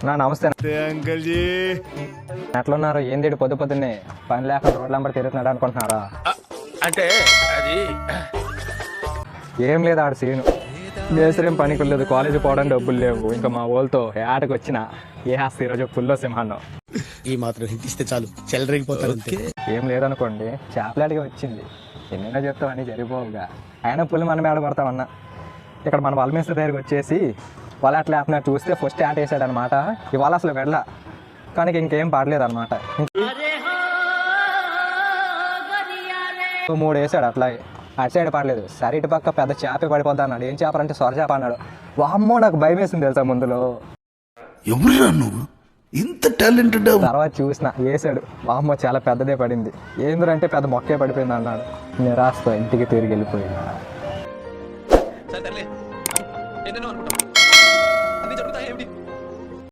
నమస్తే uncle G. ఎట్లున్నారు? ఏంది పొద్దున్నే పని లేక రోడ్లంబడి తిరుగుతున్నాడు అనుకుంటున్నారా? అంటే అది ఏం లేదు ఆడ సీను. మేసరేం పనికి లేదు, కాలేజీ పోవడానికి డబ్బులు లేవు. ఇంకా మా వాళ్ళతో ఏటకి వచ్చిన ఆస్తి ఈరోజు పుల్లో సింహాన్నం. ఈ మాత్రం హింట్ ఇస్తే చాలు చెల్లరగిపోతారు. ఏం లేదనుకోండి, చేపలాడిగా వచ్చింది. ఎన్నైనా చెప్తాం అని జరిగిపోవుగా. అయినా పుల్లి మనం ఏడ పడతామన్నా. ఇక్కడ మన వాళ్ళ మేస్త్రి దగ్గరికి వచ్చేసి వాళ్ళు అట్లా అట్లా చూస్తే ఫస్ట్ ఆట వేసాడు అనమాట. ఇవాళ అసలు వెళ్ళా, కానీ ఇంకేం పాడలేదు అనమాట. 3 వేసాడు అట్లాగే, అటు సైడ్ పడలేదు. సరే ఇటు పక్క పెద్ద చేప పడిపోద్దా అన్నాడు. ఏం చేప అంటే సొర చేప అన్నాడు. వామ్మో, నాకు భయం వేసింది తెలుసా ముందులో. ఎవరురా నువ్వు ఇంత టాలెంటెడ్? తర్వాత చూసిన వేసాడు, వామ్మో చాలా పెద్దదే పడింది. ఏందంటే పెద్ద మొక్కే పడిపోయింది అన్నాడు. నిరాశతో ఇంటికి తిరిగి వెళ్ళిపోయింది.